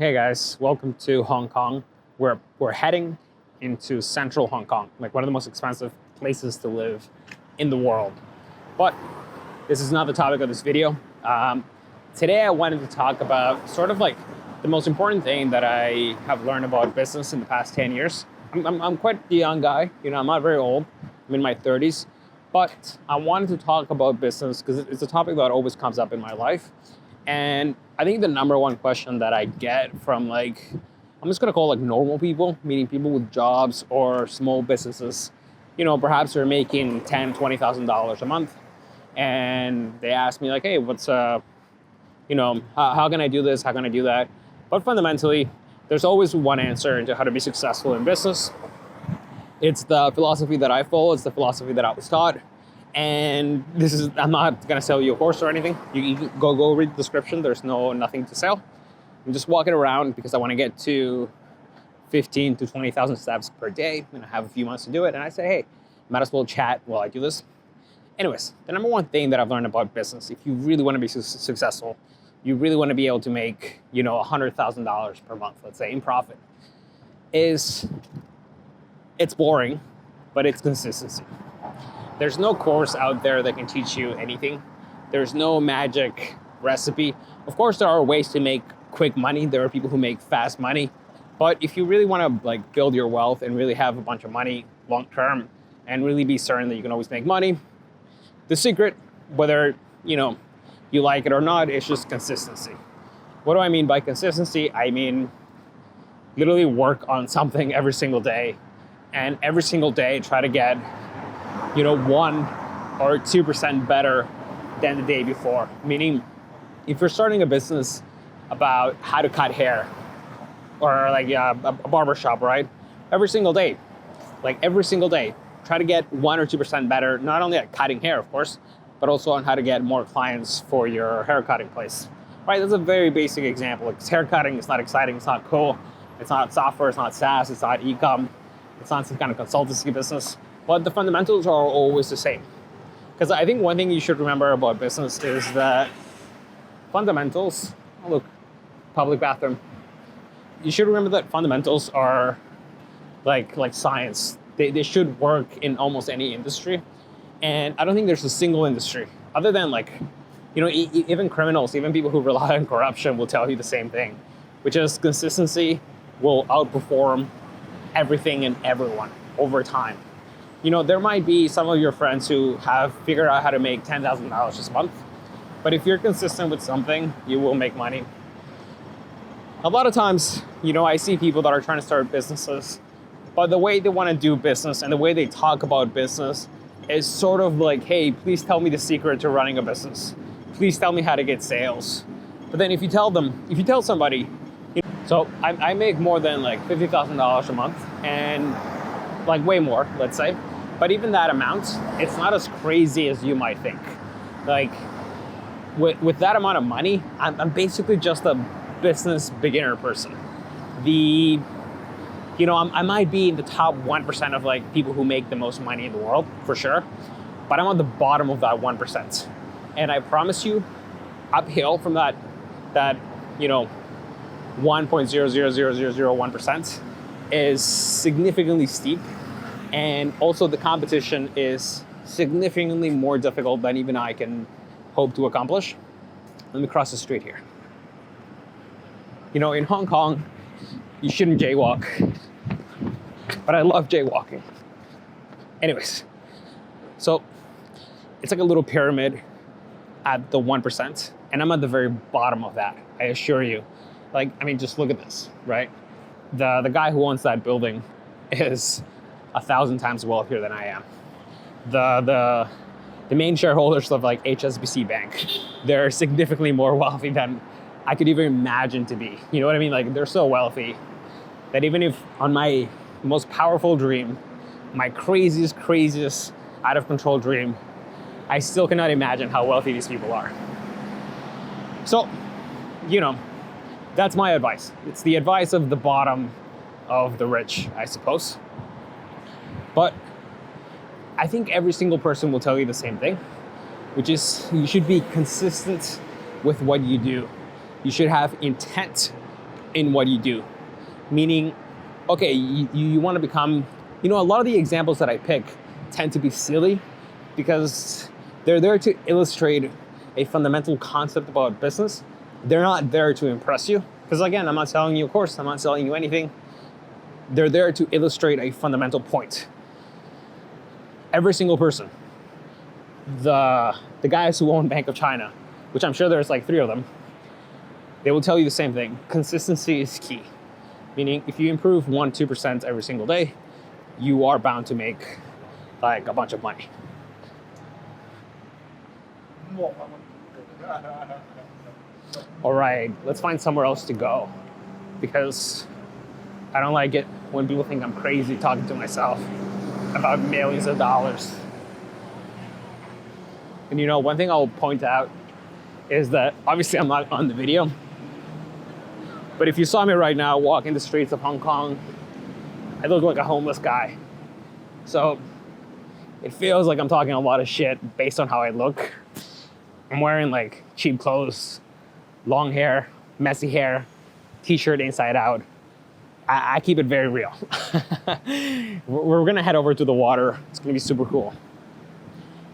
Hey guys, welcome to Hong Kong. We're heading into central Hong Kong, like one of the most expensive places to live in the world. But this is not the topic of this video. Today I wanted to talk about sort of like the most important thing that I have learned about business in the past 10 years. I'm quite a young guy, I'm not very old. I'm in my 30s, but I wanted to talk about business because it's a topic that always comes up in my life. And I think the number one question that I get from I'm just gonna call normal people, meaning people with jobs or small businesses, perhaps they're making $10,000, $20,000 a month. And they ask me hey, what's, how can I do this? How can I do that? But fundamentally, there's always one answer into how to be successful in business. It's the philosophy that I follow. It's the philosophy that I was taught. And I'm not gonna sell you a course or anything. You can go read the description. There's nothing to sell. I'm just walking around because I want to get to 15 to 20,000 steps per day, and I have a few months to do it. And I say, hey, might as well chat while I do this. Anyways, the number one thing that I've learned about business, if you really want to be successful, you really want to be able to make, $100,000 per month, let's say, in profit, it's boring, but it's consistency. There's no course out there that can teach you anything. There's no magic recipe. Of course, there are ways to make quick money. There are people who make fast money. But if you really want to build your wealth and really have a bunch of money long term and really be certain that you can always make money, the secret, whether you like it or not, is just consistency. What do I mean by consistency? I mean literally work on something every single day, and every single day try to get 1 or 2% better than the day before. Meaning, if you're starting a business about how to cut hair or a barber shop, right? Every single day, try to get 1 or 2% better, not only at cutting hair, of course, but also on how to get more clients for your hair cutting place, right? That's a very basic example. Hair cutting is not exciting, it's not cool, it's not software, it's not SaaS, it's not Ecom, it's not some kind of consultancy business. But the fundamentals are always the same. Because I think one thing you should remember about business is that fundamentals, public bathroom. You should remember that fundamentals are like science. They should work in almost any industry. And I don't think there's a single industry, other than even criminals, even people who rely on corruption will tell you the same thing, which is consistency will outperform everything and everyone over time. There might be some of your friends who have figured out how to make $10,000 this month, but if you're consistent with something, you will make money. A lot of times, I see people that are trying to start businesses, but the way they want to do business and the way they talk about business is sort of hey, please tell me the secret to running a business. Please tell me how to get sales. But then if you tell somebody, so I make more than $50,000 a month, and way more, let's say. But even that amount, it's not as crazy as you might think. With that amount of money, I'm basically just a business beginner person. I might be in the top 1% of people who make the most money in the world, for sure. But I'm on the bottom of that 1%. And I promise you, uphill from that 1.0000001% is significantly steep. And also the competition is significantly more difficult than even I can hope to accomplish. Let me cross the street here. In Hong Kong, you shouldn't jaywalk, but I love jaywalking. Anyways, so it's like a little pyramid at the 1%, and I'm at the very bottom of that, I assure you. Just look at this, right? The guy who owns that building is 1,000 times wealthier than I am. The main shareholders of HSBC Bank, they're significantly more wealthy than I could even imagine to be. You know what I mean? They're so wealthy that even if on my most powerful dream, my craziest out of control dream, I still cannot imagine how wealthy these people are. So, that's my advice. It's the advice of the bottom of the rich, I suppose. But I think every single person will tell you the same thing, which is you should be consistent with what you do. You should have intent in what you do. Meaning, okay, you want to become, a lot of the examples that I pick tend to be silly because they're there to illustrate a fundamental concept about business. They're not there to impress you. Because again, I'm not selling you a course, I'm not selling you anything. They're there to illustrate a fundamental point. Every single person, the guys who own Bank of China, which I'm sure there's like 3 of them, they will tell you the same thing. Consistency is key. Meaning if you improve 1-2% every single day, you are bound to make like a bunch of money. All right, let's find somewhere else to go because I don't like it when people think I'm crazy talking to myself about millions of dollars. And one thing I'll point out is that obviously I'm not on the video, but if you saw me right now walking the streets of Hong Kong, I look like a homeless guy. So it feels like I'm talking a lot of shit based on how I look. I'm wearing like cheap clothes, long hair, messy hair, t-shirt inside out. I keep it very real. We're gonna head over to the water. It's gonna be super cool.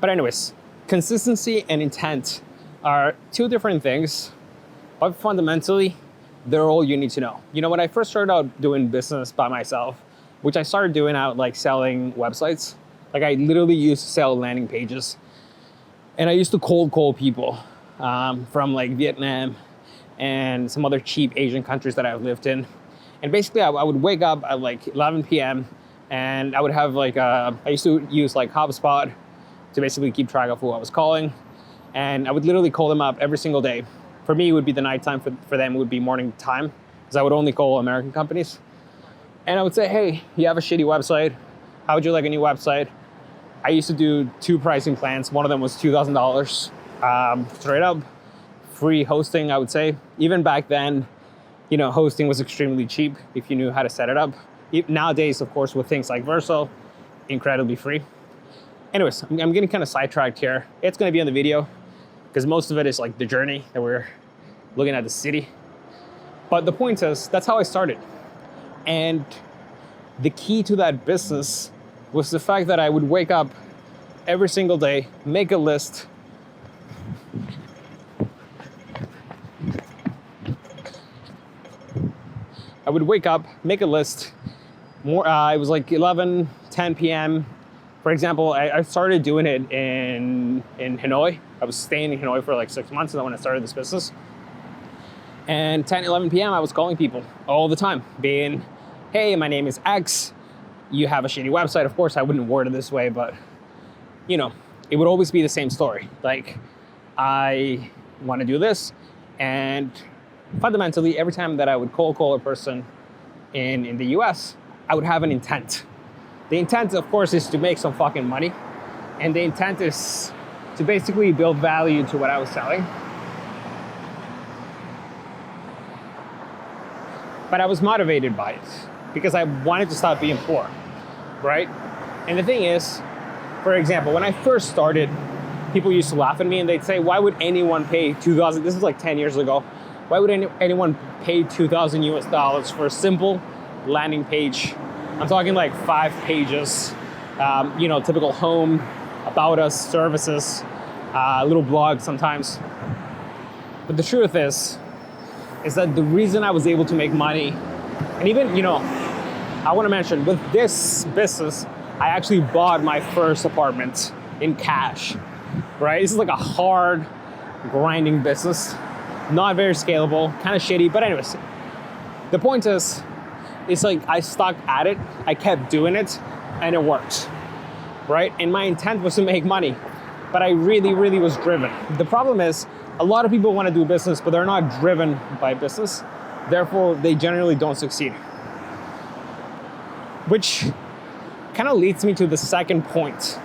But anyways, consistency and intent are 2 different things, but fundamentally, they're all you need to know. When I first started out doing business by myself, which I started doing out like selling websites, like I literally used to sell landing pages. And I used to cold call people from like Vietnam and some other cheap Asian countries that I've lived in. And basically I would wake up at like 11 p.m. and I would have like, I used to use like HubSpot to basically keep track of who I was calling. And I would literally call them up every single day. For me, it would be the nighttime. For them, it would be morning time because I would only call American companies. And I would say, hey, you have a shitty website. How would you like a new website? I used to do 2 pricing plans. One of them was $2,000 straight up. Free hosting, I would say. Even back then, hosting was extremely cheap if you knew how to set it up. Nowadays, of course, with things like Verso, incredibly free. Anyways, I'm getting kind of sidetracked here. It's going to be on the video because most of it is like the journey that we're looking at the city. But the point is, that's how I started. And the key to that business was the fact that I would wake up every single day, make a list. I would wake up, make a list. It was like 11, 10 p.m. For example, I started doing it in Hanoi. I was staying in Hanoi for like 6 months when I started this business. And 10, 11 p.m. I was calling people all the time, being, hey, my name is X. You have a shitty website. Of course, I wouldn't word it this way, but it would always be the same story. Like, I want to do this. And fundamentally, every time that I would call a person in the US, I would have an intent. The intent, of course, is to make some fucking money. And the intent is to basically build value to what I was selling. But I was motivated by it because I wanted to stop being poor, right? And the thing is, for example, when I first started, people used to laugh at me and they'd say, why would anyone pay $2,000? This is like 10 years ago. Why would anyone pay $2,000 US for a simple landing page? I'm talking like 5 pages, typical home, about us, services, a little blog sometimes. But the truth is that the reason I was able to make money, and even, I want to mention with this business, I actually bought my first apartment in cash, right? This is like a hard, grinding business, not very scalable, kind of shitty. But anyways, the point is, it's like I stuck at it, I kept doing it, and it worked, right? And my intent was to make money, but I really, really was driven. The problem is, a lot of people want to do business, but they're not driven by business. Therefore, they generally don't succeed. Which kind of leads me to the second point